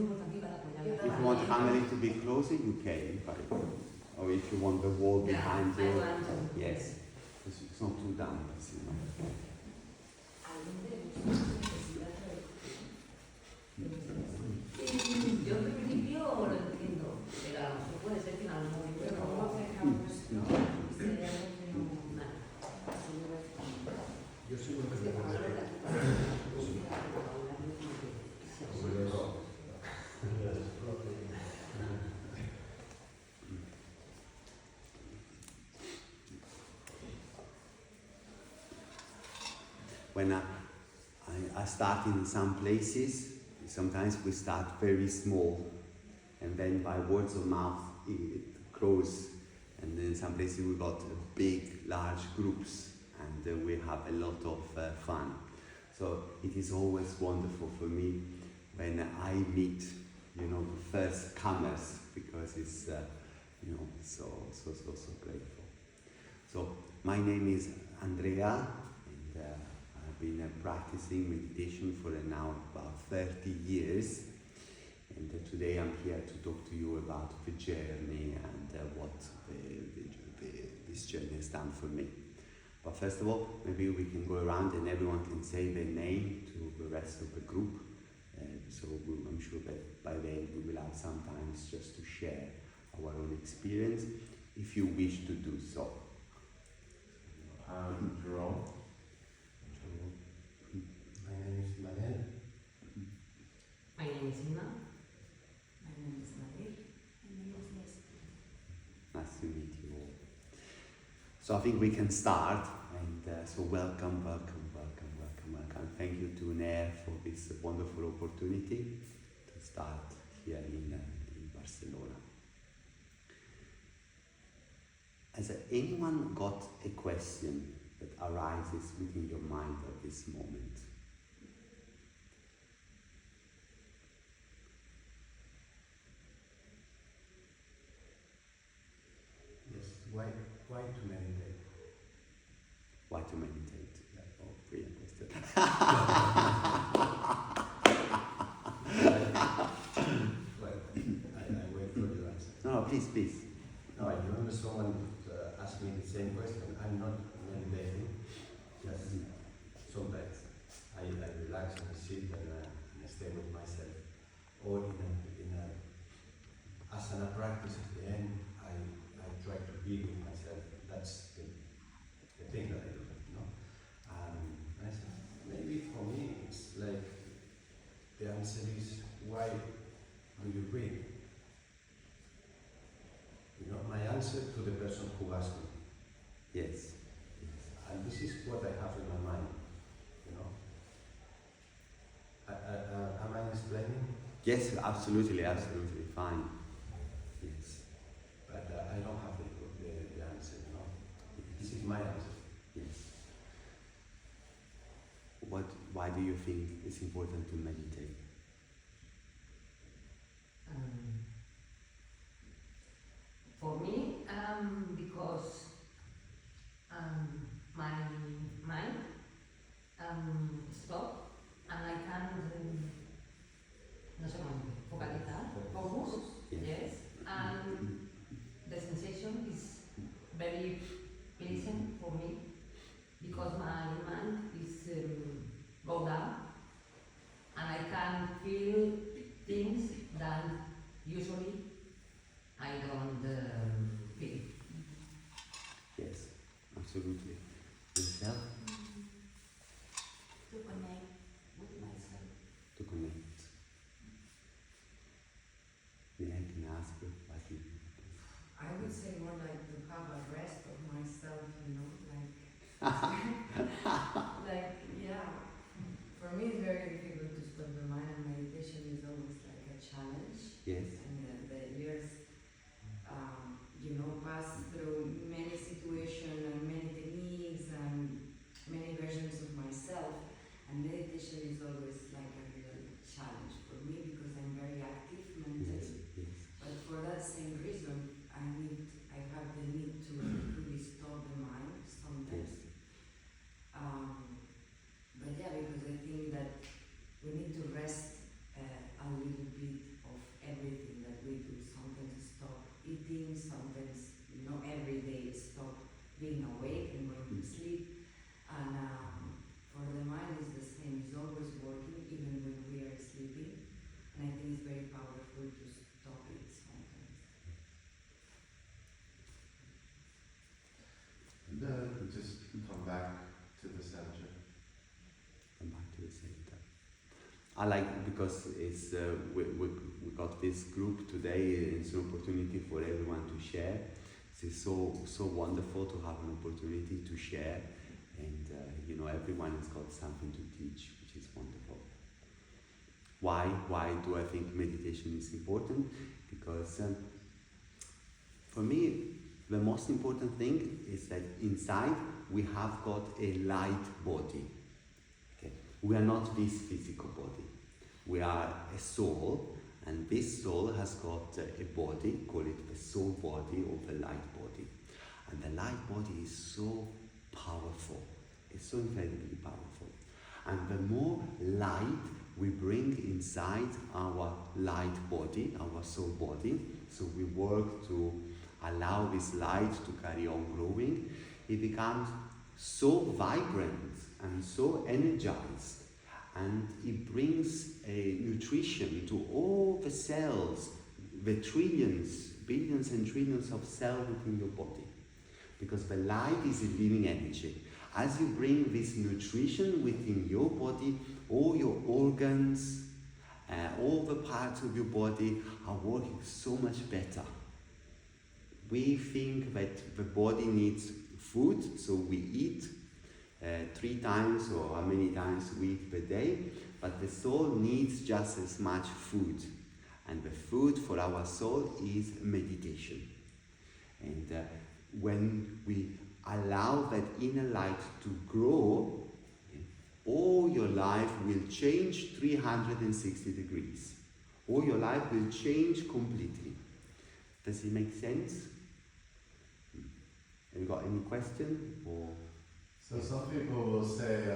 If you want to come a little bit closer, you can. Or if you want the wall behind you, yes. It's not too dangerous, you know. Yo al principio lo entiendo, pero a lo mejor puede ser que en algún momento no. Yo seguro que when I start in some places, sometimes we start very small, and then by words of mouth it grows, and then some places we got big, large groups, and we have a lot of fun. So it is always wonderful for me when I meet, you know, the first comers, because it's, you know, so grateful. So my name is Andrea, and I've been practicing meditation for now about 30 years. And today I'm here to talk to you about the journey and what this journey has done for me. But first of all, maybe we can go around and everyone can say their name to the rest of the group. So I'm sure that by then we will have some time just to share our own experience, if you wish to do so. Jerome. My name is Manel. My name is Ima. My name is Nadir. My name is Leslie. Nice to meet you all. So I think we can start, and so welcome. Thank you to Nair for this wonderful opportunity to start here in Barcelona. Has anyone got a question that arises within your mind at this moment? Yes, why to meditate? Why to meditate? Oh, brilliant question. Well, I wait for your answer. No, please. No, I remember someone asked me the same question. I'm not meditating, just sometimes I relax and I sit and I stay with myself. Or in a asana practice at the end, I try to be with myself. That's the thing that I do, you know. And I said, maybe for me it's like the answer is, why do you breathe? You know, my answer to the person who asked me. Yes. And this is what I have in my mind, you know. Am I explaining? Yes, absolutely, fine. Yes. But I don't have the answer, you know. This is my answer. Yes. Why do you think it's important to meditate? For me, because my mind stop and I can no sé cómo focalizar, focus, yes, and the sensation is very pleasant for me because my mind is go down and I can feel things that usually I don't feel. Yes, absolutely. Yourself? To connect with myself. To connect. Yeah, I can ask you what you I would say more like to have a rest of myself, you know, like, yeah. For me, it's very difficult to stop the mind, and meditation is always like a challenge. Yes. And the years, you know, pass through many situations and many techniques and many versions of myself, and meditation is always like a real challenge for me because I'm very active mentally. Yes. But for that same reason, I have the need to really stop the mind sometimes. Yes. But yeah, because I think that sleeping, sometimes, every day stop being awake and going to sleep. And for the mind is the same, it's always working even when we are sleeping. And I think it's very powerful to stop it sometimes. And just come back to the center. Come back to the center. I like because it's we got this group today. It's an opportunity for everyone to share. It's so wonderful to have an opportunity to share, and everyone has got something to teach, which is wonderful. Why do I think meditation is important? Because for me, the most important thing is that inside we have got a light body. Okay? We are not this physical body. We are a soul, and this soul has got a body, call it the soul body or the light body. And the light body is so powerful. It's so incredibly powerful. And the more light we bring inside our light body, our soul body, so we work to allow this light to carry on growing, it becomes so vibrant and so energized, and it brings a nutrition to all the cells, the trillions, billions and trillions of cells within your body. Because the light is a living energy. As you bring this nutrition within your body, all your organs, all the parts of your body are working so much better. We think that the body needs food, so we eat 3 times or how many times we eat per day, but the soul needs just as much food. And the food for our soul is meditation. And when we allow that inner light to grow, all your life will change 360 degrees. All your life will change completely. Does it make sense? Have you got any question? Or So some people will say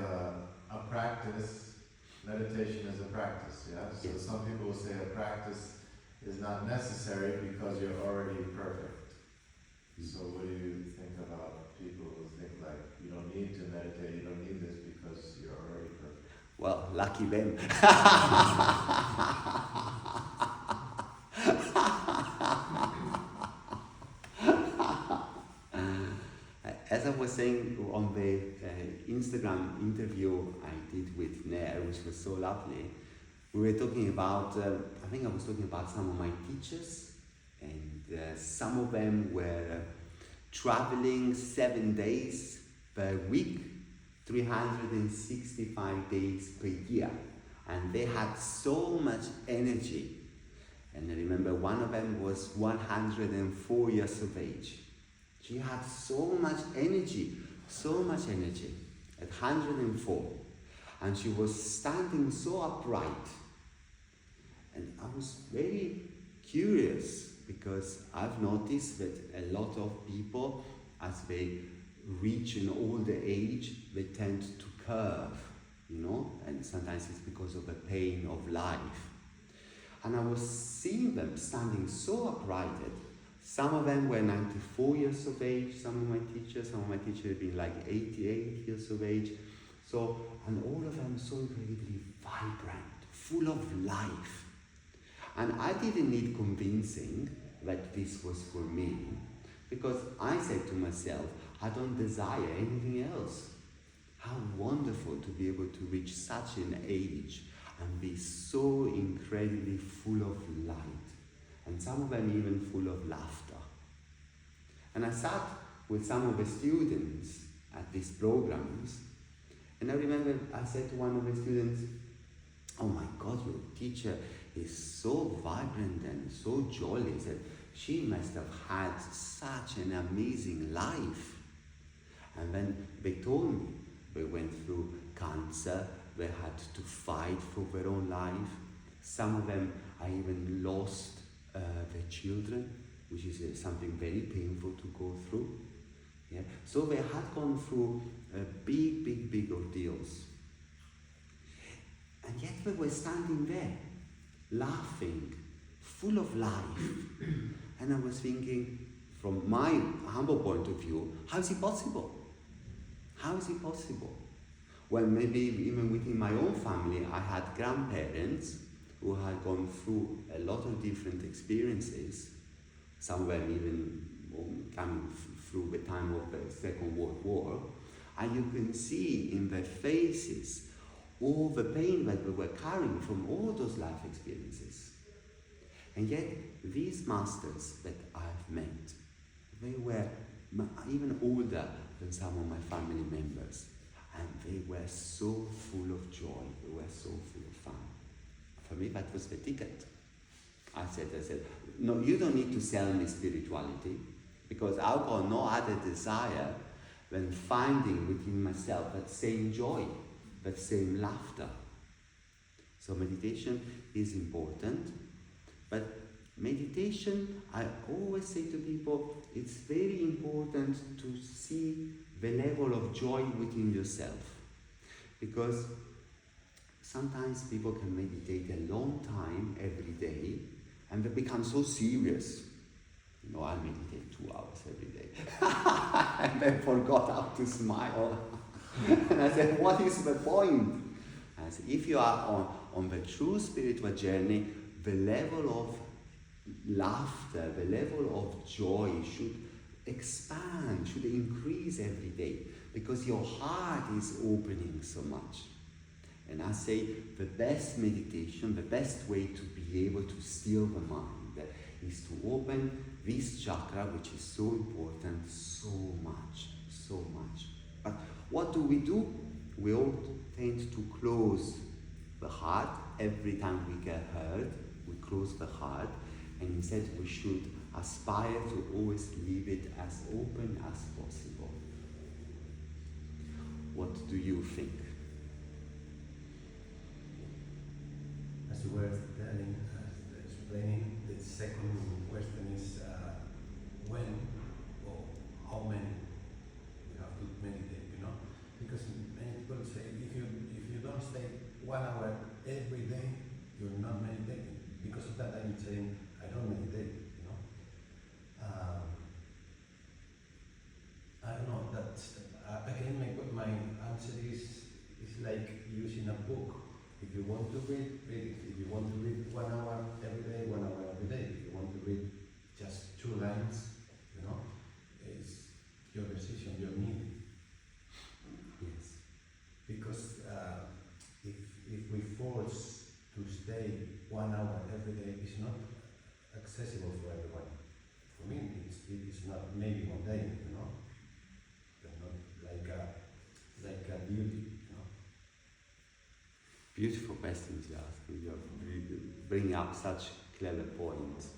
a practice, meditation is a practice, yeah? So Yes. some people will say a practice is not necessary because you're already perfect. So what do you think about people who think like, you don't need to meditate, you don't need this because you're already perfect? well, lucky them. As I was saying on the Instagram interview I did with Nair, which was so lovely, we were talking about, I think I was talking about some of my teachers, and some of them were traveling 7 days per week, 365 days per year, and they had so much energy. And I remember one of them was 104 years of age. She had so much energy at 104. And she was standing so upright. And I was very curious because I've noticed that a lot of people, as they reach an older age, they tend to curve, and sometimes it's because of the pain of life. And I was seeing them standing so uprighted. Some of them were 94 years of age, some of my teachers had been like 88 years of age. So, and all of them so incredibly vibrant, full of life. And I didn't need convincing that this was for me, because I said to myself, I don't desire anything else. How wonderful to be able to reach such an age and be so incredibly full of light. And some of them even full of laughter. And I sat with some of the students at these programs, and I remember I said to one of the students, oh my God, your teacher is so vibrant and so jolly. I said, she must have had such an amazing life. And then they told me they went through cancer, they had to fight for their own life. Some of them I even lost their children, which is something very painful to go through. Yeah? So they had gone through big ordeals. And yet they were standing there, laughing, full of life. And I was thinking, from my humble point of view, how is it possible? How is it possible? Well, maybe even within my own family, I had grandparents who had gone through a lot of different experiences. Some were even coming through the time of the Second World War. And you can see in their faces all the pain that they were carrying from all those life experiences. And yet, these masters that I've met, they were even older than some of my family members. And they were so full of joy, they were so full of fun. For me, that was the ticket. I said, no, you don't need to sell me spirituality, because I've got no other desire than finding within myself that same joy, that same laughter. So meditation is important, but meditation, I always say to people, it's very important to see the level of joy within yourself. Because sometimes people can meditate a long time every day and they become so serious. You know, I meditate 2 hours every day. And then forgot how to smile. And I said, what is the point? I said, if you are on the true spiritual journey, the level of laughter, the level of joy should expand, should increase every day, because your heart is opening so much. And I say the best meditation, the best way to be able to still the mind is to open this chakra, which is so important, so much. But what do? We all tend to close the heart every time we get hurt. We close the heart, and instead we should aspire to always leave it as open as possible. What do you think? As you were telling, explaining, the second question is when or how many you have to meditate, you know? Because many people say if you don't stay 1 hour every day, you're not meditating. Because of that, I'm saying I don't meditate, you know? I don't know, that's, again, my answer is like using a book. If you want to read, read it. If you want to read 1 hour every day, 1 hour every day. If you want to read just 2 lines, you know, it's your decision, your need. Yes. Because if we force to stay 1 hour every day, it's not accessible for everyone. For me, it's not maybe one day, you know, but not like a duty. Beautiful questions you ask. You bring up such clever points.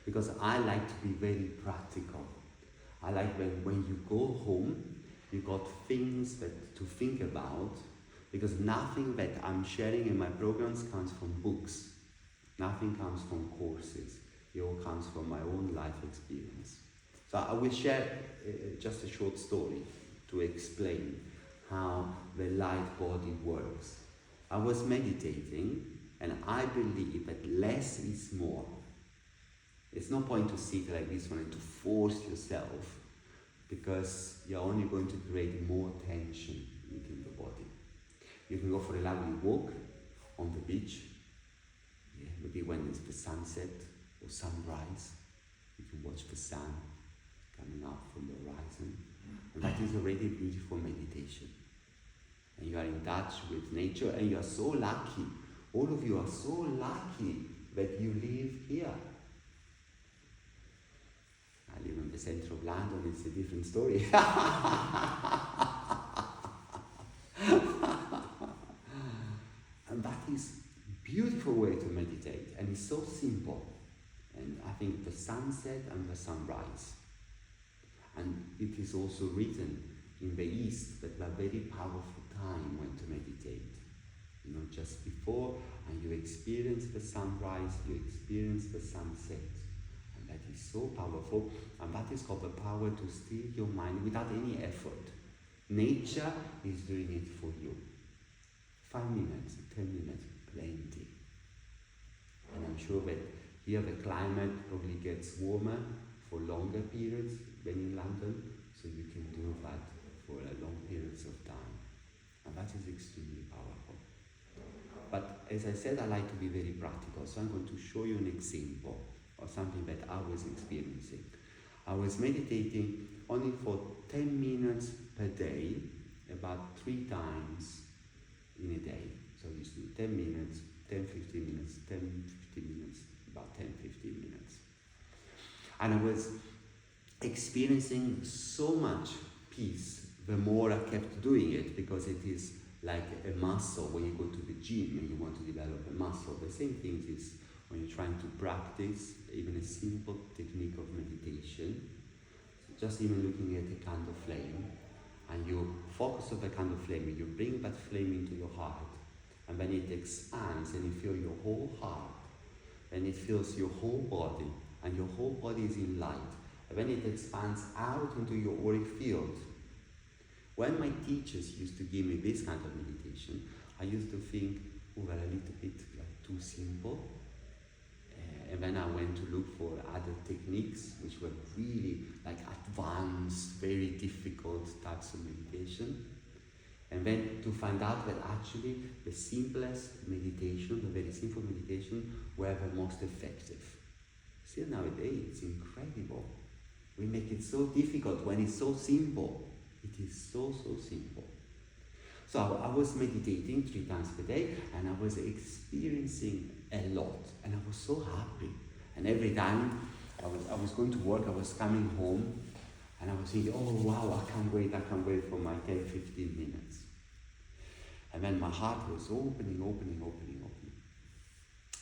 Because I like to be very practical. I like when you go home, you got things to think about, because nothing that I'm sharing in my programs comes from books. Nothing comes from courses. It all comes from my own life experience. So I will share just a short story to explain how the light body works. I was meditating, and I believe that less is more. It's no point to sit like this one and to force yourself, because you're only going to create more tension within the body. You can go for a lovely walk on the beach, maybe when it's the sunset or sunrise. You can watch the sun coming up from the horizon, and that is already beautiful meditation. And you are in touch with nature, and you are so lucky. All of you are so lucky that you live here. I live in the center of London, it's a different story. And that is a beautiful way to meditate, and it's so simple. And I think the sunset and the sunrise. And it is also written in the East that a very powerful time when to meditate. You know, just before, and you experience the sunrise, you experience the sunset. And that is so powerful, and that is called the power to still your mind without any effort. Nature is doing it for you. 5 minutes, 10 minutes, plenty. And I'm sure that Here the climate probably gets warmer for longer periods than in London, so you can do that for long periods of time. And that is extremely powerful. But as I said, I like to be very practical, so I'm going to show you an example of something that I was experiencing. I was meditating only for 10 minutes per day, about 3 times in a day. So you do 10 minutes, 10, 15 minutes, 10, 15 minutes, about 10, 15 minutes. And I was experiencing so much peace the more I kept doing it, because it is like a muscle. When you go to the gym and you want to develop a muscle, the same thing is when you're trying to practice even a simple technique of meditation. So just even looking at a candle flame, and you focus on the candle flame, and you bring that flame into your heart, and then it expands and you feel your whole heart, and it fills your whole body, and your whole body is in light, and then it expands out into your auric field. When my teachers used to give me this kind of meditation, I used to think, oh, they're a little bit like too simple. And then I went to look for other techniques which were really like advanced, very difficult types of meditation. And then to find out that actually the simplest meditation, the very simple meditation, were the most effective. Still nowadays, it's incredible. We make it so difficult when it's so simple. It is so simple. So I was meditating 3 times per day, and I was experiencing a lot, and I was so happy. And every time I was going to work, I was coming home, and I was thinking, oh wow, I can't wait for my 10, 15 minutes. And then my heart was opening.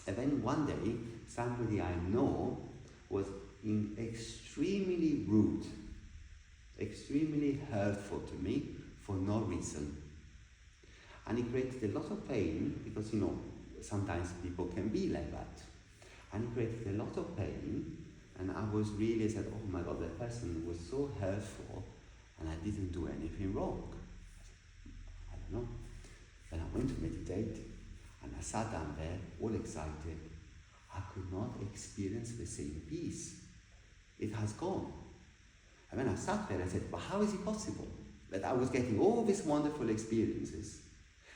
And then one day, somebody I know was extremely rude, extremely hurtful to me for no reason. And it created a lot of pain, because sometimes people can be like that. And it created a lot of pain, and I was really said, oh my God, that person was so hurtful, and I didn't do anything wrong. I don't know. Then I went to meditate, and I sat down there, all excited. I could not experience the same peace. It has gone. And when I sat there, I said, but how is it possible that I was getting all these wonderful experiences,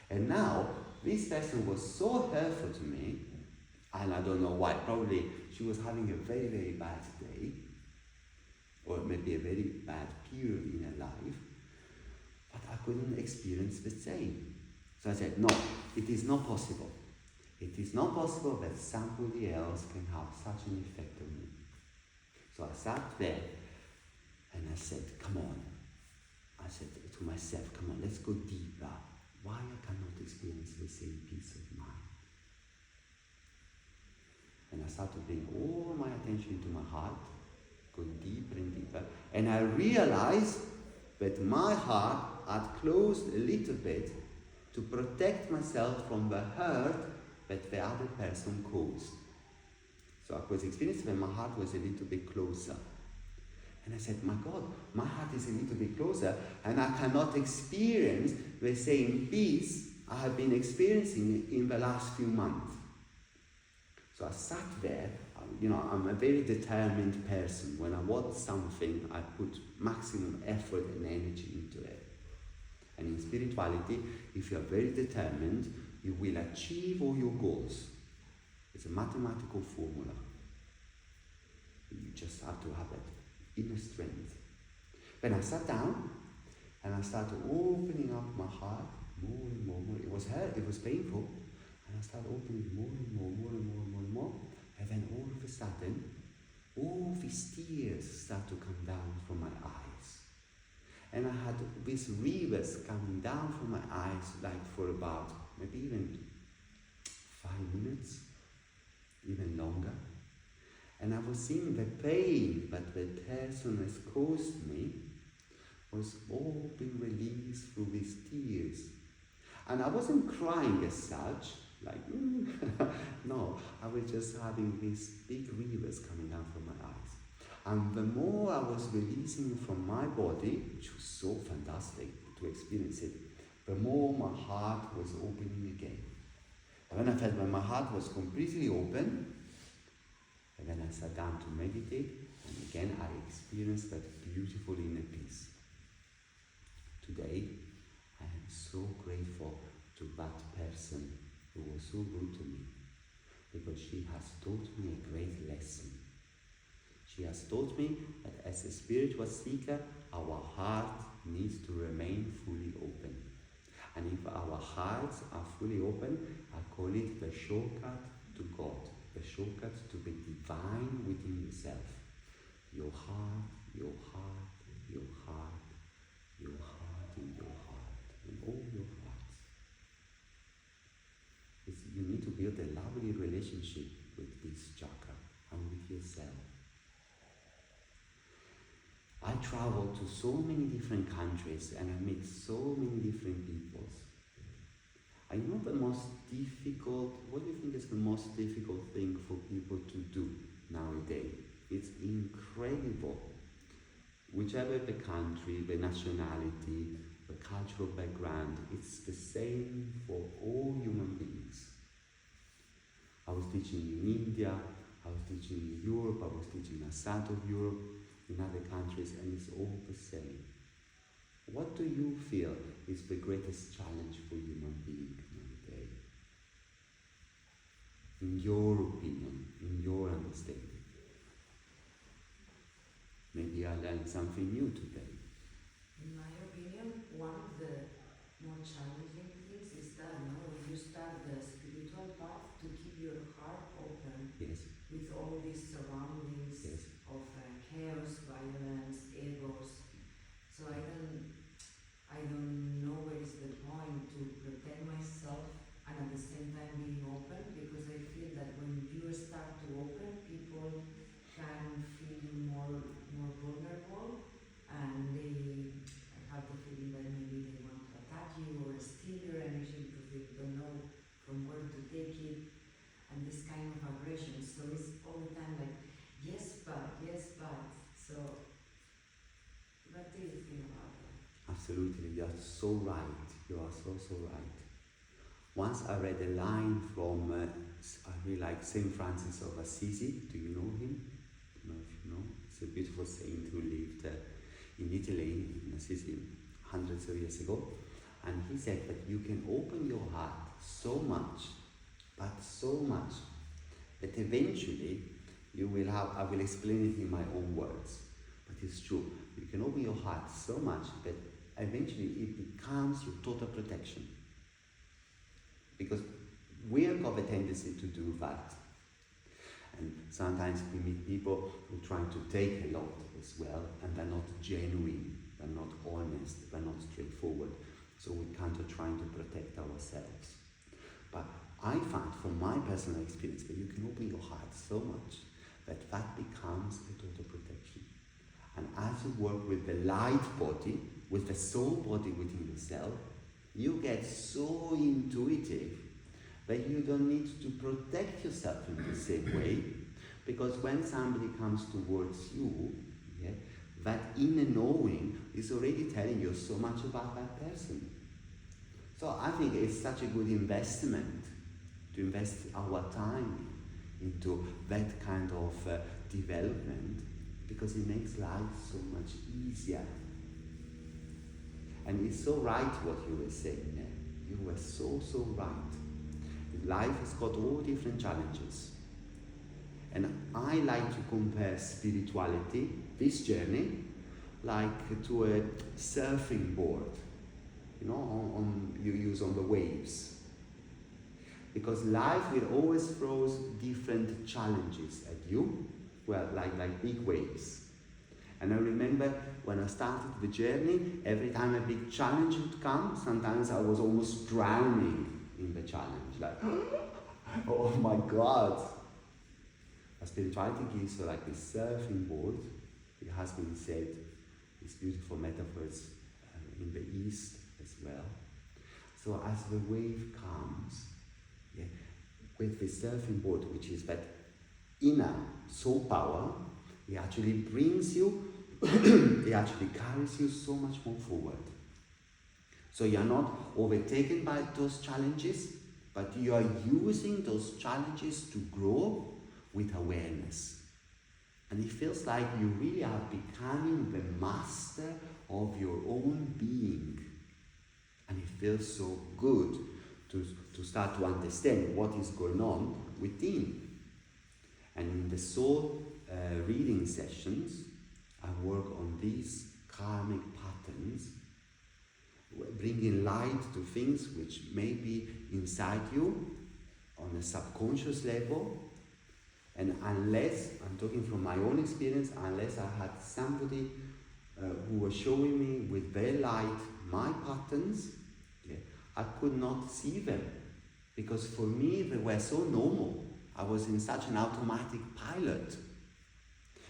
and now this person was so hurtful to me, and I don't know why. Probably she was having a very, very bad day, or maybe a very bad period in her life, but I couldn't experience the same. So I said, no, it is not possible. It is not possible that somebody else can have such an effect on me. So I sat there, and I said, come on. I said to myself, come on, let's go deeper. Why I cannot experience the same peace of mind? And I started to bring all my attention to my heart, going deeper and deeper, and I realized that my heart had closed a little bit to protect myself from the hurt that the other person caused. So I was experiencing that my heart was a little bit closer. And I said, my God, my heart is a little bit closer, and I cannot experience the same peace I have been experiencing in the last few months. So I sat there. I'm a very determined person. When I want something, I put maximum effort and energy into it. And in spirituality, if you are very determined, you will achieve all your goals. It's a mathematical formula. You just have to have it. Inner strength. Then I sat down and I started opening up my heart more and more. It was hurt, it was painful, and I started opening more and more. And then all of a sudden, all these tears started to come down from my eyes. And I had these rivers coming down from my eyes, like for about maybe even 5 minutes, even longer. And I was seeing the pain that the person has caused me was all being released through these tears. And I wasn't crying as such, like, no, I was just having these big rivers coming down from my eyes. And the more I was releasing from my body, which was so fantastic to experience it, the more my heart was opening again. And when I felt when my heart was completely open, And then I sat down to meditate, and again I experienced that beautiful inner peace. Today, I am so grateful to that person who was so good to me, because she has taught me a great lesson. She has taught me that as a spiritual seeker, our heart needs to remain fully open. And if our hearts are fully open, I call it the shortcut to God, the shortcut to the divine within yourself. Your heart, your heart, your heart, your heart, and your heart, and all your hearts. You need to build a lovely relationship with this chakra and with yourself. I travel to so many different countries and I meet so many different people. I know the most difficult, what do you think is the most difficult thing for people to do nowadays? It's incredible. Whichever the country, the nationality, the cultural background, it's the same for all human beings. I was teaching in India, I was teaching in Europe, I was teaching outside of Europe, in other countries, and it's all the same. What do you feel is the greatest challenge for human beings nowadays? In your opinion, in your understanding? Maybe I learned something new today. In my opinion, one of the more challenging things is that when you start the spiritual path, to keep your heart open. Yes. With all these surroundings. Yes. Of chaos, violence, egos. So I don't know where is the point to protect myself and at the same time being open, because I feel that when you start to open, people can feel more vulnerable, and I have the feeling that maybe they want to attack you or steal your energy because they don't know from where to take it, and this kind of aggression. So it's all the time like, yes, but. So, what do you think about that? Absolutely, you are so right. You are so right. Once I read a line from, I really like Saint Francis of Assisi. Do you know him? I don't know if you know. It's a beautiful saint who lived in Italy, in Assisi, hundreds of years ago. And he said that you can open your heart so much, but so much, that eventually you will have, I will explain it in my own words, but it's true. You can open your heart so much that eventually it becomes your total protection. Because we have got a tendency to do that. And sometimes we meet people who try to take a lot as well, and they're not genuine, they're not honest, they're not straightforward. So we kind of trying to protect ourselves. But I find from my personal experience that you can open your heart so much that becomes a total protection. And as you work with the light body, with the soul body within yourself, you get so intuitive that you don't need to protect yourself in the same way, because when somebody comes towards you, yeah, that inner knowing is already telling you so much about that person. So I think it's such a good investment to invest our time into that kind of development, because it makes life so much easier. And it's so right what you were saying there. You were so right. Life has got all different challenges. And I like to compare spirituality, this journey, like to a surfing board, you know, you use on the waves. Because life will always throw different challenges at you, well, like big waves. And I remember when I started the journey, every time a big challenge would come, sometimes I was almost drowning in the challenge, like, oh my God. A spirituality gives you like this surfing board. It has been said, these beautiful metaphors in the East as well. So as the wave comes, yeah, with the surfing board, which is that inner soul power, it actually brings you, it actually carries you so much more forward. So you're not overtaken by those challenges, but you are using those challenges to grow, with awareness. And it feels like you really are becoming the master of your own being. And it feels so good to start to understand what is going on within. And in the soul reading sessions, I work on these karmic patterns, bringing light to things which may be inside you on a subconscious level. And unless, I'm talking from my own experience, unless I had somebody who was showing me with their light my patterns, I could not see them. Because for me, they were so normal. I was in such an automatic pilot.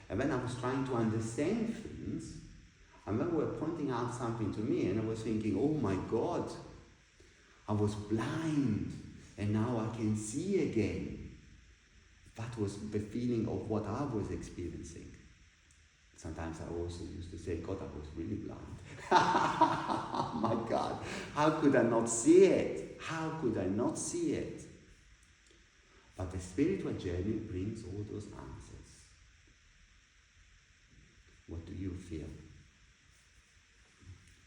And when I was trying to understand things, and when they were pointing out something to me, and I was thinking, oh my God, I was blind, and now I can see again. That was the feeling of what I was experiencing. Sometimes I also used to say, God, I was really blind. Oh my God, how could I not see it? How could I not see it? But the spiritual journey brings all those answers. What do you feel?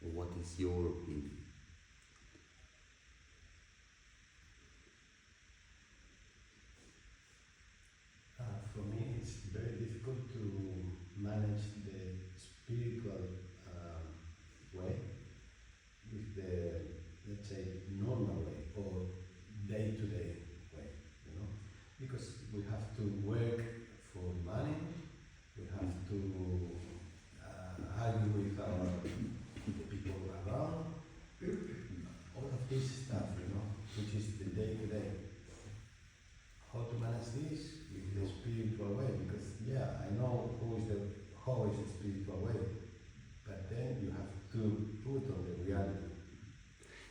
Or what is your opinion? For me, it's very difficult to manage the spiritual way with the, let's say, normal way or day-to-day way, you know, because we have to work for money, we have to argue with the people around, all of this stuff, you know, which is the day-to-day. How to manage this with the spiritual way, because I know how is the spiritual way, but then you have to put on the reality.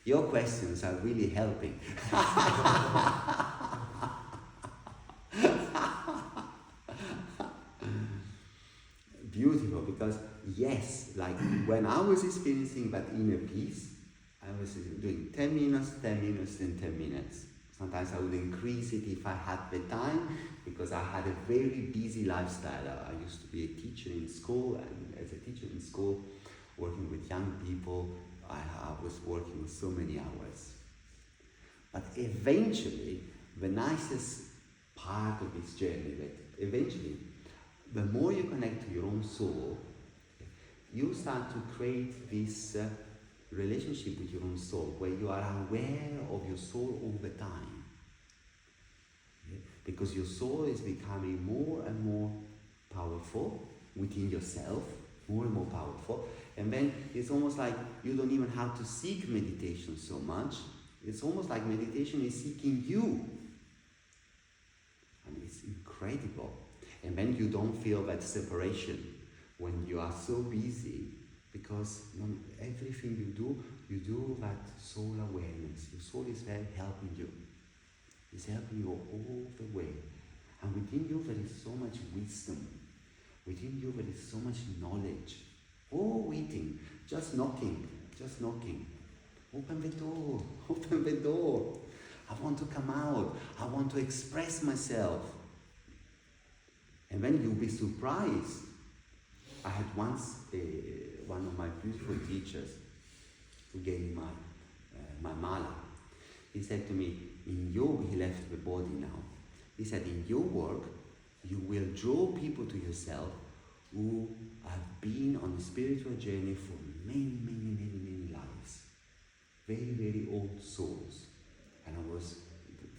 Your questions are really helping. Beautiful, because yes, like when I was experiencing that inner peace, I was doing 10 minutes, 10 minutes, and 10 minutes. Sometimes I would increase it if I had the time, because I had a very busy lifestyle. I used to be a teacher in school, and as a teacher in school, working with young people, I was working so many hours. But eventually, the nicest part of this journey, that eventually, the more you connect to your own soul, you start to create this relationship with your own soul, where you are aware of your soul all the time. Because your soul is becoming more and more powerful within yourself, more and more powerful. And then it's almost like you don't even have to seek meditation so much. It's almost like meditation is seeking you. And it's incredible. And then you don't feel that separation when you are so busy, because everything you do that soul awareness. Your soul is there helping you. It's helping you all the way. And within you there is so much wisdom. Within you there is so much knowledge. Oh, waiting, just knocking. Open the door, open the door. I want to come out. I want to express myself. And then you'll be surprised. I had once one of my beautiful teachers who gave me my mala. He said to me, he left the body now. He said, in your work, you will draw people to yourself who have been on a spiritual journey for many, many, many, many lives. Very, very old souls. And I was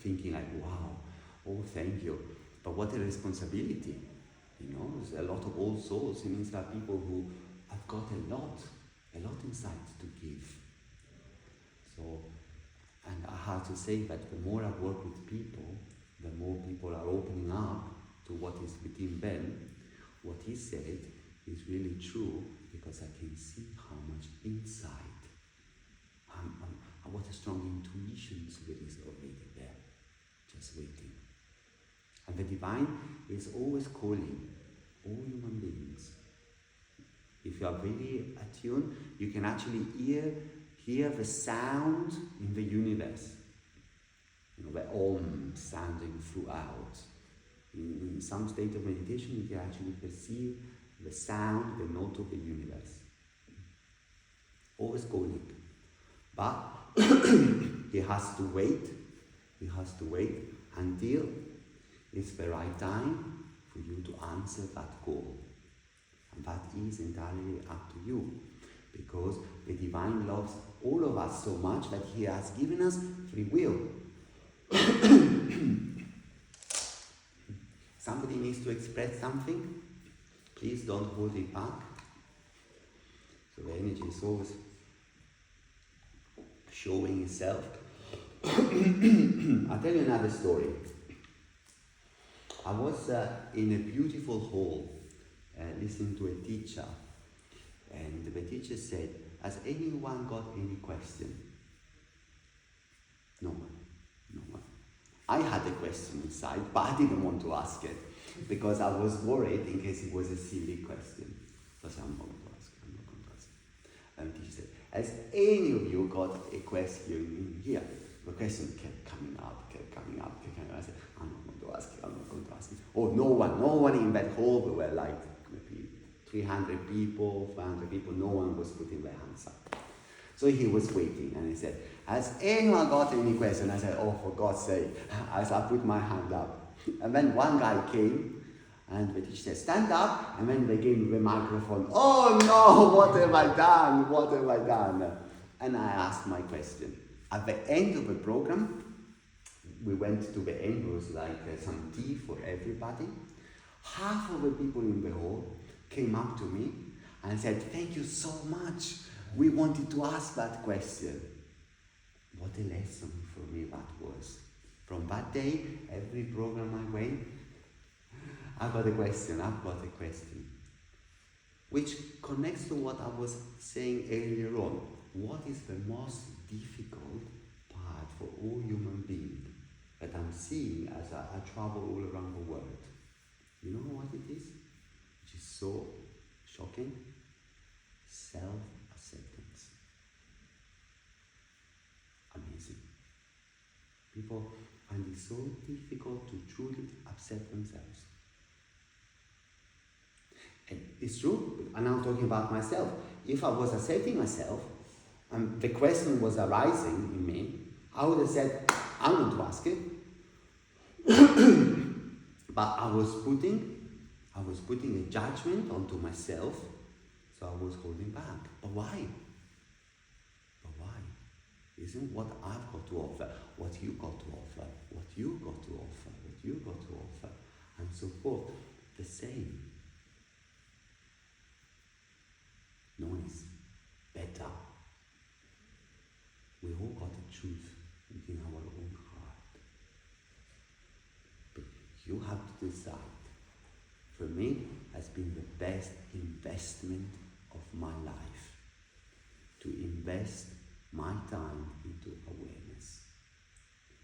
thinking like, wow, oh, thank you. But what a responsibility. You know, there's a lot of old souls. It means that people who have got a lot inside to give. So, and I have to say that the more I work with people, the more people are opening up to what is within them. What he said is really true, because I can see how much inside, what a strong intuition there is already there, just waiting. And the divine is always calling all human beings. If you are really attuned, you can actually hear the sound in the universe. You know, the Om sounding throughout. In some state of meditation, you can actually perceive the sound, the note of the universe. Always calling. But he has to wait until it's the right time for you to answer that call. And that is entirely up to you. Because the divine loves all of us so much that he has given us free will. Somebody needs to express something, please don't hold it back. So the energy is always showing itself. I'll tell you another story. I was in a beautiful hall listening to a teacher, and the teacher said, has anyone got any question? No one. I had a question inside, but I didn't want to ask it because I was worried in case it was a silly question. So I said, I'm not going to ask it. And the teacher said, has any of you got a question in here? The question kept coming up. I said, I'm not going to ask it. Oh, no one in that hall. There were like maybe 300 people, 500 people. No one was putting their hands up. So he was waiting, and he said, has anyone got any question? I said, oh, for God's sake. I put my hand up. And then one guy came, and the teacher said, stand up, and then they gave me the microphone. Oh no, what have I done? And I asked my question. At the end of the program, we went to the end, it was like some tea for everybody. Half of the people in the hall came up to me and said, thank you so much. We wanted to ask that question. What a lesson for me that was. From that day, every program I went, I've got a question. Which connects to what I was saying earlier on. What is the most difficult part for all human beings that I'm seeing as I travel all around the world? You know what it is? Which is so shocking? Self-acceptance. Amazing. People find it so difficult to truly accept themselves. And it's true, and I'm talking about myself. If I was accepting myself, and the question was arising in me, I would have said, I'm going to ask it. But I was putting a judgment onto myself, so I was holding back. But why? Isn't what I've got to offer, what you got to offer, and so forth, the same. No one is better. We all got the truth within our own heart. But you have to decide. For me, has been the best investment of my life. To invest my time into awareness.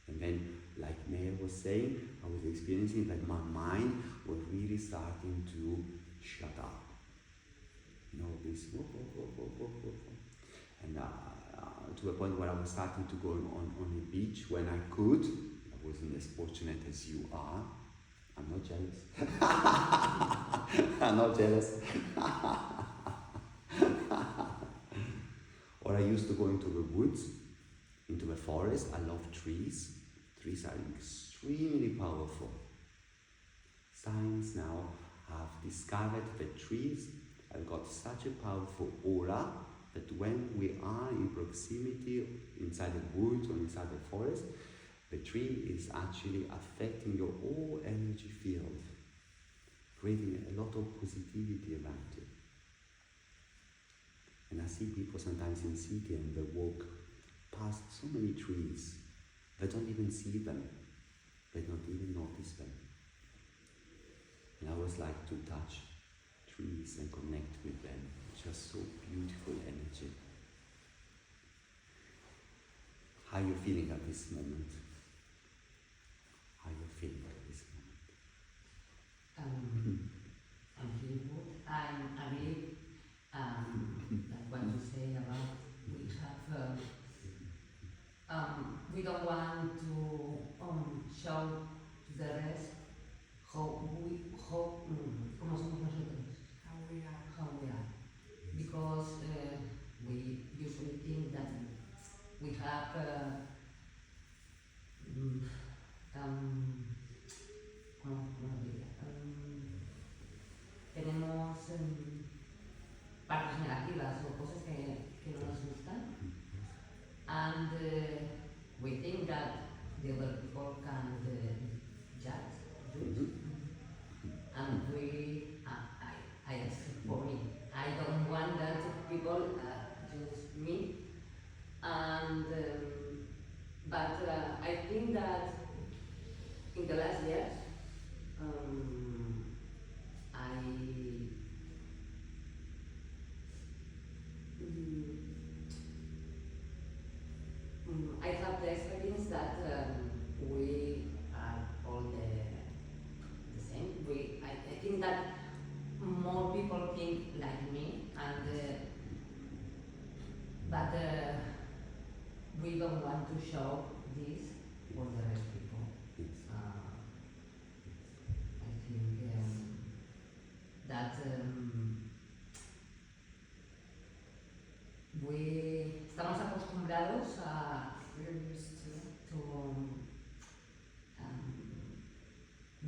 And then, like Maya was saying, I was experiencing that my mind was really starting to shut up. You know, this and to a point where I was starting to go on a beach when I could. I wasn't as fortunate as you are. I'm not jealous. I'm not jealous. Or I used to go into the woods, into the forest. I love trees. Trees are extremely powerful. Science now have discovered that trees have got such a powerful aura that when we are in proximity inside the woods or inside the forest, the tree is actually affecting your whole energy field, creating a lot of positivity around you. And I see people sometimes in city and they walk past so many trees, they don't even see them, they don't even notice them. And I always like to touch trees and connect with them. Just so beautiful energy. How are you feeling at this moment? How are you feeling at this moment? I'm feeling good. I believe, like what you say about we don't want to show to the rest how tenemos partes negativas o cosas que no nos gustan. And we think that the other people can judge it. And I accept for me. I don't want that people judge me. And but I think that in the last years, I have the experience that we are all the same. I think that more people think like me, and but we don't want to show this for the rest people. I think that estamos acostumbrados a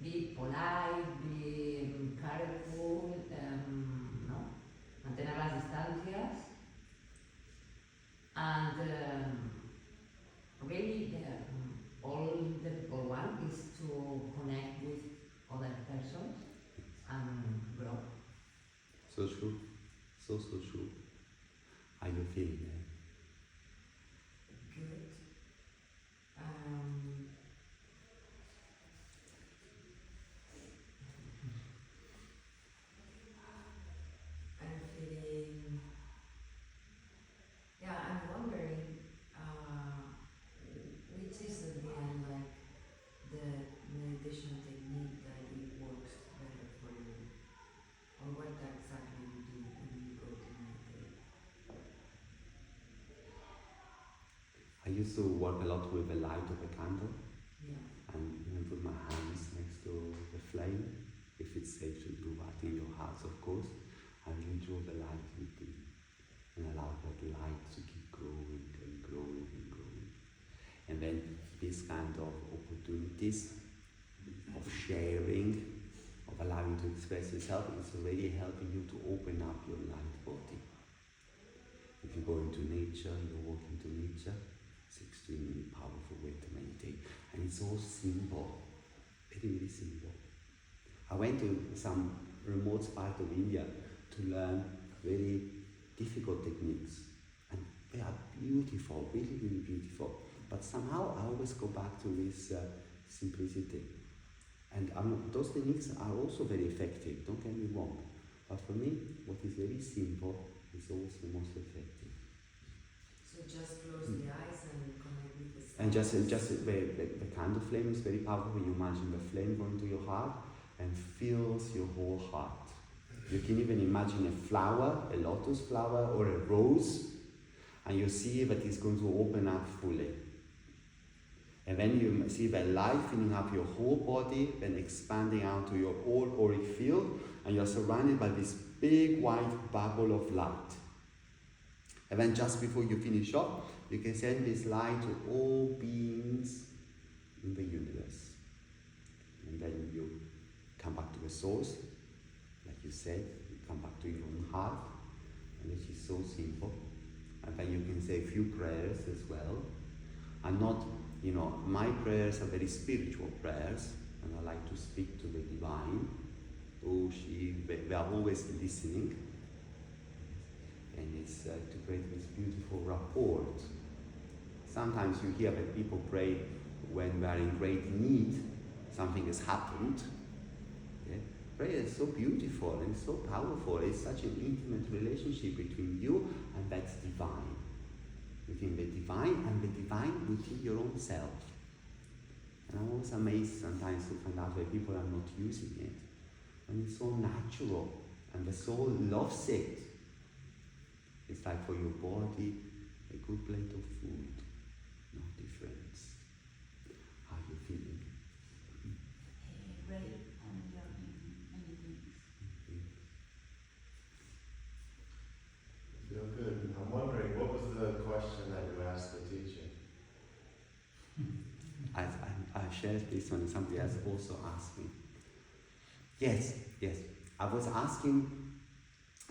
be polite, be careful, no, mantener las distancias, and really all the people want is to connect with other persons and grow. So true. So true. How you feeling there? Good. I'm feeling, yeah, I'm wondering which is at the end like the meditation technique that it works better for you, or what exactly you do when you go to meditate. I used to work a lot with the light of a candle, Yeah. and put my hands next to the flame, if it's safe to do that in your house, of course, and you draw the light within, and allow that light to keep growing and growing and growing. And then this kind of opportunities of sharing, of allowing to express yourself, is already helping you to open up your light body. If you go into nature, you walk into nature, it's an extremely powerful way to meditate. And it's all simple, very, very simple. I went to some remote part of India to learn very difficult techniques. And they are beautiful, really, really beautiful. But somehow I always go back to this simplicity. And those techniques are also very effective, don't get me wrong. But for me, what is very simple is always the most effective. So just close the eyes and connect with the sound. And just the candle flame is very powerful. You imagine the flame going to your heart and fills your whole heart. You can even imagine a flower, a lotus flower or a rose, and you see that it's going to open up fully. And then you see the light filling up your whole body, then expanding out to your whole auric field, and you're surrounded by this big white bubble of light. And then just before you finish off, you can send this light to all beings in the universe. And then you come back to the source, like you said, you come back to your own heart, and this is so simple. And then you can say a few prayers as well. And not, my prayers are very spiritual prayers, and I like to speak to the divine. They are always listening. And it's to create this beautiful rapport. Sometimes you hear that people pray when they are in great need, something has happened. Yeah? Prayer is so beautiful and so powerful. It's such an intimate relationship between you and that divine. Between the divine and the divine within your own self. And I'm always amazed sometimes to find out where people are not using it. And it's so natural, and the soul loves it. It's like for your body, a good plate of food, no difference. How are you feeling? Great, I'm learning many things. Feel good. I'm wondering, what was the question that you asked the teacher? I shared this when somebody else also asked me. Yes. I was asking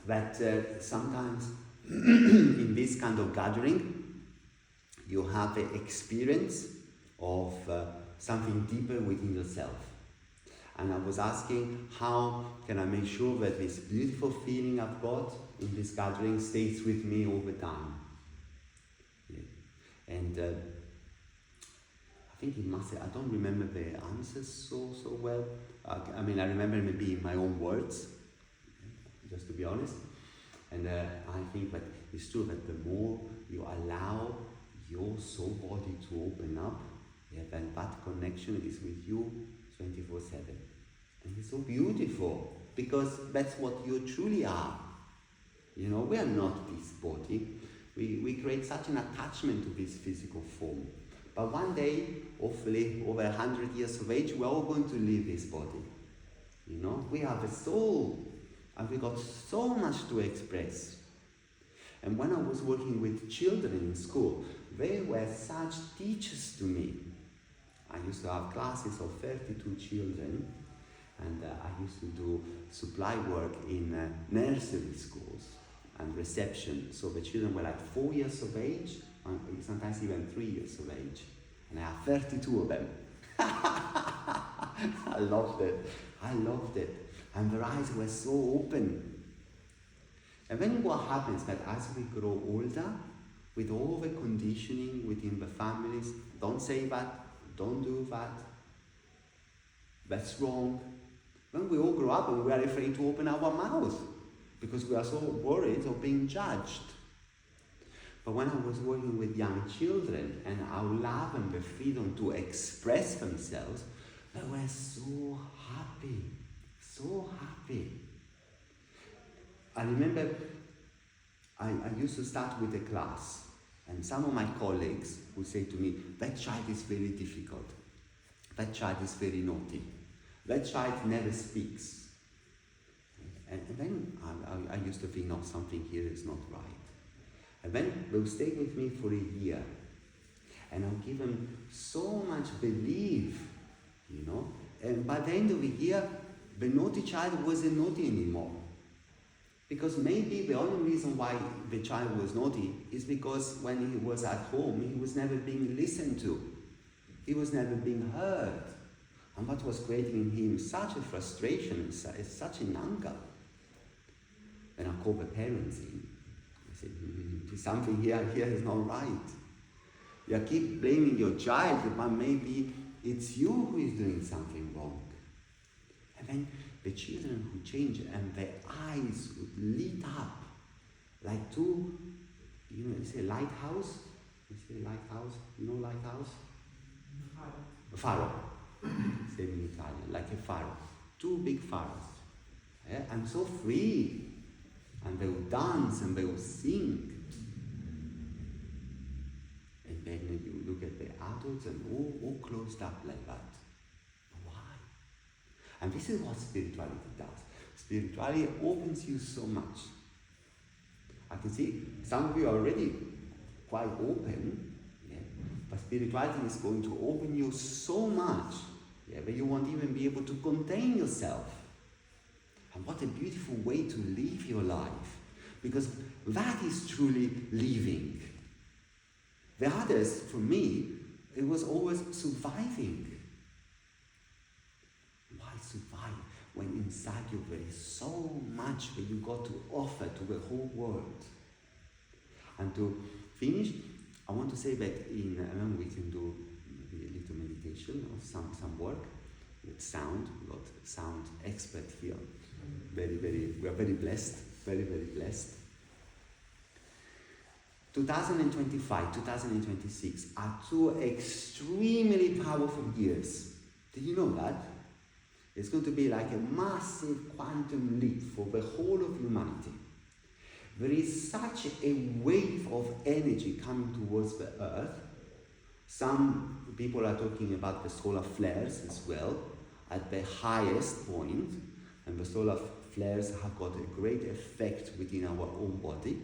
that sometimes in this kind of gathering, you have an experience of something deeper within yourself. And I was asking, how can I make sure that this beautiful feeling I've got in this gathering stays with me over time? Yeah. And I think it must, I don't remember the answers so well. I mean, I remember maybe in my own words, just to be honest. And I think that it's true that the more you allow your soul body to open up, then that connection is with you 24/7. And it's so beautiful, because that's what you truly are. You know, we are not this body. We create such an attachment to this physical form. But one day, hopefully over 100 years of age, we're all going to leave this body. You know, we have a soul, and we got so much to express. And when I was working with children in school, they were such teachers to me. I used to have classes of 32 children, and I used to do supply work in nursery schools and reception. So the children were like 4 years of age, sometimes even 3 years of age. And I have 32 of them. I loved it. I loved it. And their eyes were so open. And then what happens that as we grow older, with all the conditioning within the families, don't say that, don't do that, that's wrong. When we all grow up and we are afraid to open our mouth because we are so worried of being judged. But when I was working with young children and allow them the freedom to express themselves, they were so happy, so happy. I remember I used to start with a class, and some of my colleagues would say to me, that child is very difficult, that child is very naughty, that child never speaks. And then I used to think, no, something here is not right. And then they'll stay with me for a year, and I'll give them so much belief, you know. And by the end of the year, the naughty child wasn't naughty anymore. Because maybe the only reason why the child was naughty is because when he was at home, he was never being listened to. He was never being heard. And that was creating in him such a frustration, such an anger. And I called the parents in. I said, there's something here is not right. You keep blaming your child, but maybe it's you who is doing something wrong. And then the children who change, and their eyes would lit up like two, you know, you say lighthouse? You say lighthouse? You know lighthouse? A faro. Say in Italian, like a faro. Two big faros. Yeah? And so free. And they will dance and they will sing. And then you look at the adults and all closed up like that. And this is what spirituality does. Spirituality opens you so much. I can see some of you are already quite open, yeah? But spirituality is going to open you so much, yeah, that you won't even be able to contain yourself. And what a beautiful way to live your life, because that is truly living. The others, for me, it was always surviving. Survive when inside you there is so much that you got to offer to the whole world. And to finish, I want to say that and then we can do maybe a little meditation or some work with sound. We've got sound expert here. We are very blessed, very blessed. 2025, 2026 are two extremely powerful years. Did you know that? It's going to be like a massive quantum leap for the whole of humanity. There is such a wave of energy coming towards the Earth. Some people are talking about the solar flares as well, at the highest point, and the solar flares have got a great effect within our own body.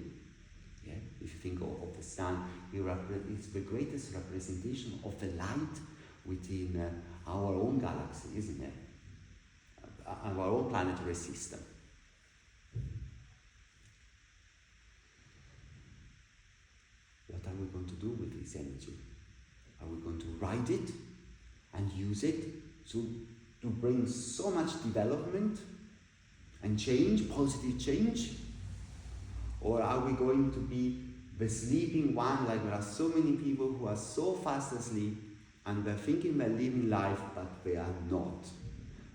Yeah? If you think of the sun, it's the greatest representation of the light within our own galaxy, isn't it? Our own planetary system. this energy? Are we going to ride it and use it to bring so much development and change, positive change? Or are we going to be the sleeping one, like there are so many people who are so fast asleep and they're thinking they're living life, but they are not.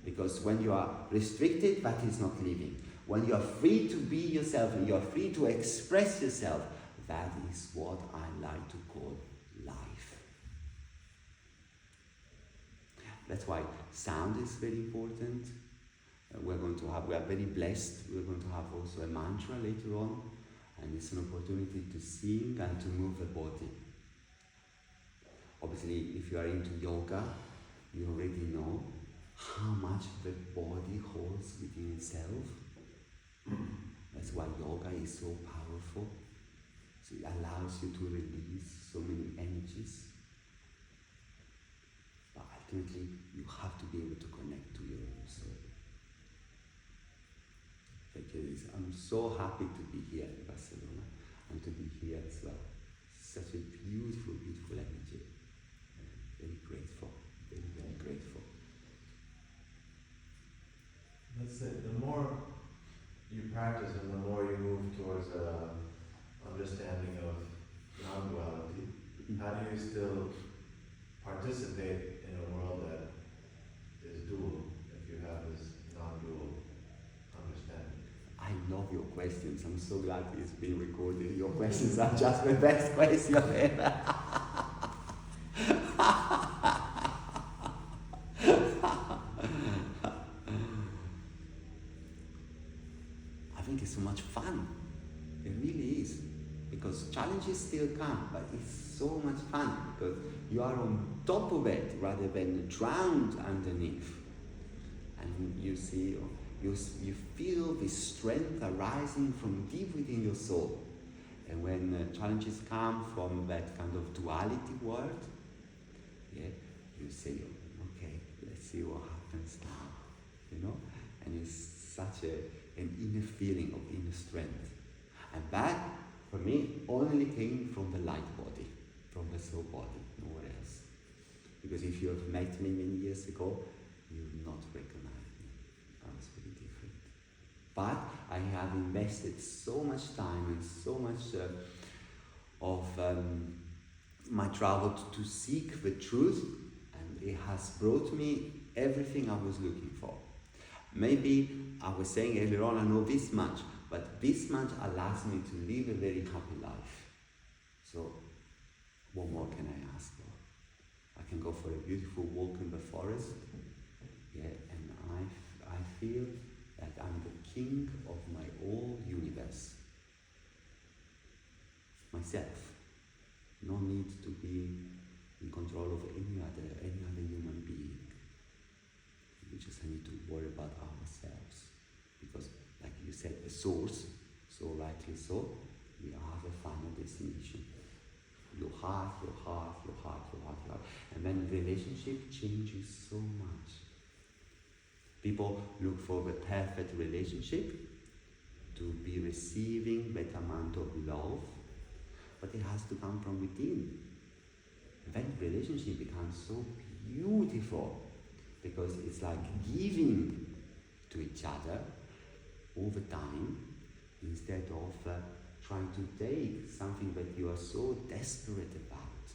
Because when you are restricted, that is not living. When you are free to be yourself and you are free to express yourself, that is what I like to call life. That's why sound is very important. We are very blessed. We're going to have also a mantra later on, and it's an opportunity to sing and to move the body. Obviously, if you are into yoga, you already know how much the body holds within itself. That's why yoga is so powerful. So it allows you to release so many energies. But ultimately, you have to be able to connect to your own soul. I'm so happy to be here in Barcelona and to be here as well. Such a beautiful, beautiful energy. Very grateful, very, very grateful. Let's say the more you practice and the more you move towards understanding of non-duality, how do you still participate in a world that is dual if you have this non-dual understanding? I love your questions. I'm so glad it's being recorded. Your questions are just the best questions ever. I think it's so much fun. It really is. Because challenges still come, but it's so much fun because you are on top of it rather than drowned underneath. And you see, you feel this strength arising from deep within your soul. And when challenges come from that kind of duality world, yeah, you say, okay, let's see what happens now, you know? And it's such an inner feeling of inner strength. And that, for me, only came from the light body, from the soul body, nowhere else. Because if you have met me many years ago, you will not recognize me. I was very different. But I have invested so much time and so much of my travel to seek the truth, and it has brought me everything I was looking for. Maybe I was saying earlier on, I know this much, but this much allows me to live a very happy life. So, what more can I ask for? I can go for a beautiful walk in the forest, yeah, and I feel that I'm the king of my whole universe. Myself. No need to be in control of any other human being. We just need to worry about ourselves. Because, like you said, the source, so rightly so, we have a final destination. Your heart, your heart, your heart, your heart, your heart. And then the relationship changes so much. People look for the perfect relationship, to be receiving that amount of love, but it has to come from within. That relationship becomes so beautiful because it's like giving to each other all the time instead of trying to take something that you are so desperate about.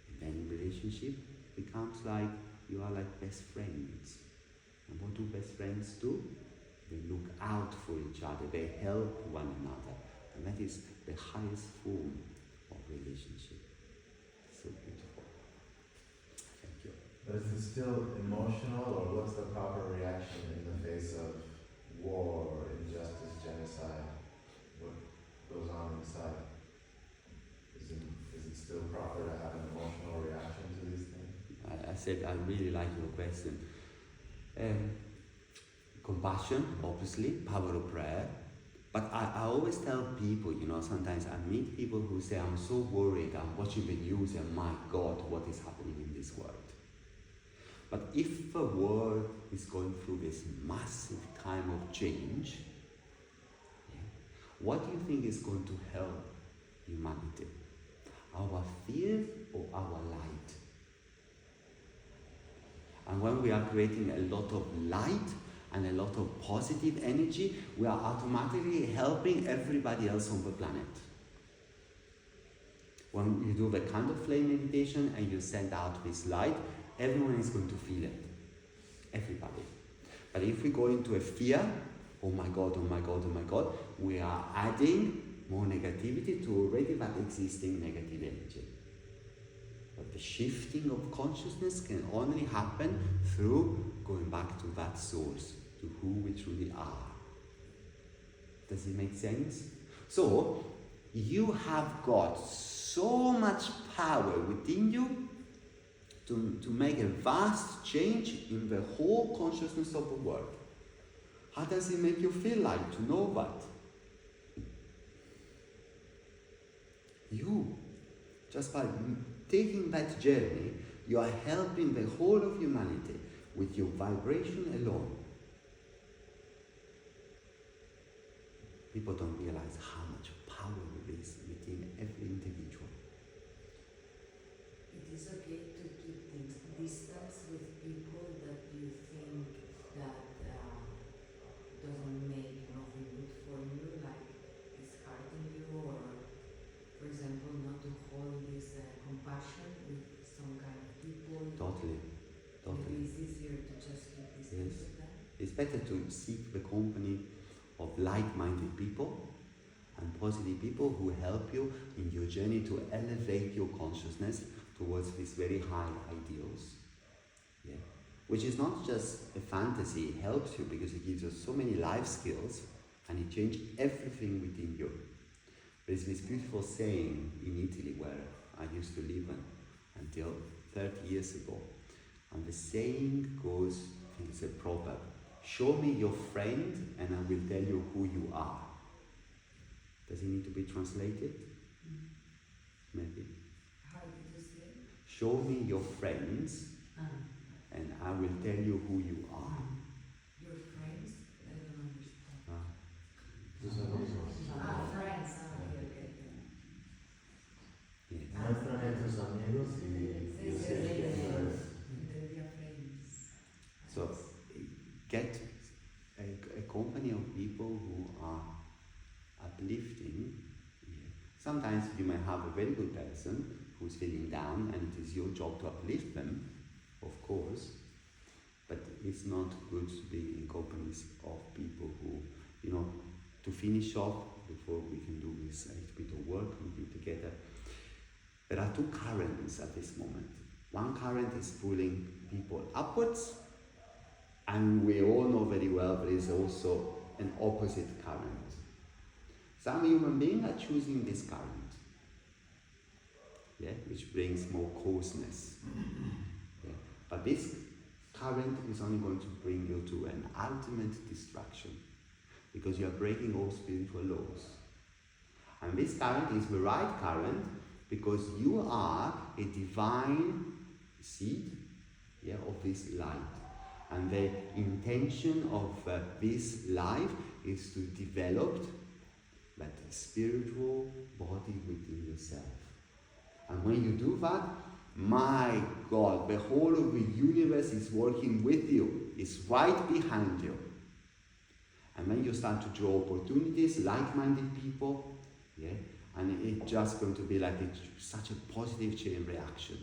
And then relationship becomes like you are like best friends. And what do best friends do? They look out for each other, they help one another. And that is the highest form of relationship. So beautiful. Thank you. But is it still emotional, or what's the proper reaction in the face of war, or injustice, genocide? What goes on inside? Is it still proper to have an emotional reaction to these things? I said I really like your question. Compassion, obviously, power of prayer. But I always tell people, sometimes I meet people who say, I'm so worried, I'm watching the news and my God, what is happening in this world? But if the world is going through this massive time of change, what do you think is going to help humanity? our fear or our light. And when we are creating a lot of light and a lot of positive energy, we are automatically helping everybody else on the planet. When you do the candle flame meditation and you send out this light, everyone is going to feel it. Everybody. But if we go into a fear, oh my God, oh my God, oh my God, we are adding more negativity to already that existing negative energy. But the shifting of consciousness can only happen through going back to that source, to who we truly are. Does it make sense? So, you have got so much power within you to make a vast change in the whole consciousness of the world. How does it make you feel like to know that? You, just by taking that journey, you are helping the whole of humanity with your vibration alone. People don't realize how much power there is within every individual. It is okay to keep distance with people that you think that doesn't make nothing good for you, like it's hurting you, or for example, not to hold this compassion with some kind of people. Totally. Maybe it's easier to just keep distance with them. It's better to seek the company of like-minded people and positive people who help you in your journey to elevate your consciousness towards these very high ideals. Yeah. Which is not just a fantasy, it helps you because it gives you so many life skills and it changes everything within you. There's this beautiful saying in Italy where I used to live until 30 years ago. And the saying goes, I think it's a proverb, show me your friend and I will tell you who you are. Does it need to be translated? Maybe. How did you say? Show me your friends and I will tell you who you are. Your friends? I don't understand. Tus amigos. Friends. Okay. Yeah. Muéstrame tus amigos y yo sé quién eres. They're friends. So get a company of people who are uplifting. Yeah. Sometimes you may have a very good person who's feeling down and it is your job to uplift them, of course, but it's not good to be in companies of people who, to finish off before we can do this a bit of work with you together. There are two currents at this moment. One current is pulling people upwards, and we all know very well there is also an opposite current. Some human beings are choosing this current, which brings more closeness. But this current is only going to bring you to an ultimate destruction, because you are breaking all spiritual laws. And this current is the right current because you are a divine seed of this light. And the intention of this life is to develop that spiritual body within yourself. And when you do that, my God, the whole of the universe is working with you, is right behind you. And then you start to draw opportunities, like-minded people, and it's just going to be like such a positive chain reaction.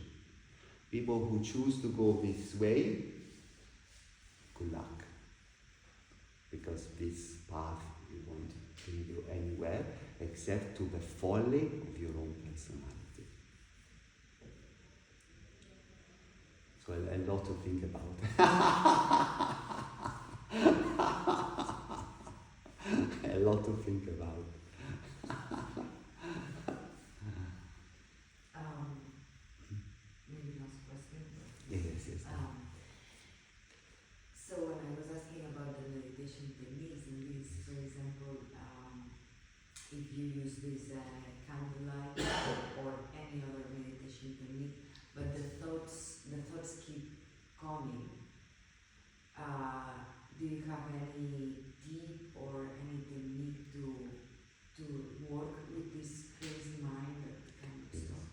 People who choose to go this way, good luck. Because this path won't bring you anywhere except to the folly of your own personality. So a lot to think about. A lot to think about. Maybe last question. Yes. So when I was asking about the meditation techniques and this, for example, if you use this candlelight or any other meditation technique, but the thoughts keep coming. Do you have any tip or any technique to work with this crazy mind, that kind of stuff?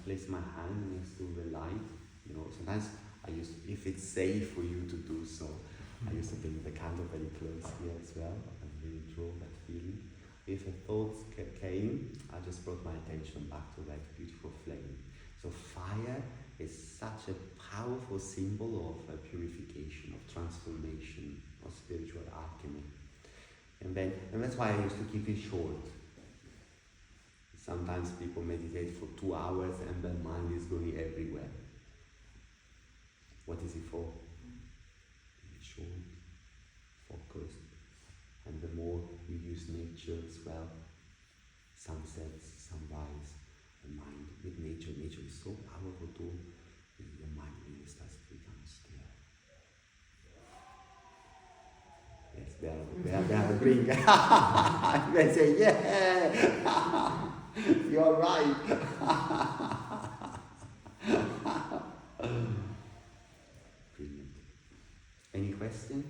place my hand next to the light. You know, sometimes if it's safe for you to do so, I used to bring the candle very close here as well and really draw that feeling. If a thought came, I just brought my attention back to that beautiful flame. So fire is such a powerful symbol of purification, of transformation, of spiritual alchemy. And that's why I used to keep it short. Sometimes people meditate for 2 hours and their mind is going everywhere. What is it for? Short, focused. And the more you use nature as well, sunsets, sunrise, the mind with nature. Nature is so powerful too. Your mind really starts to become still. Yes, they are agreeing. They say, yeah, you're right. Brilliant. Any question?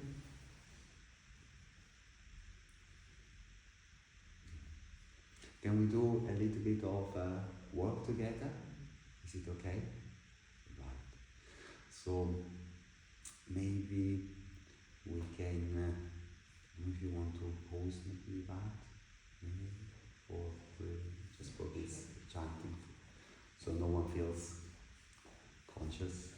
Can we do a little bit of work together? Is it okay? Right. So maybe we can, if you want to pause maybe that, maybe, or just for this chanting, so no one feels conscious.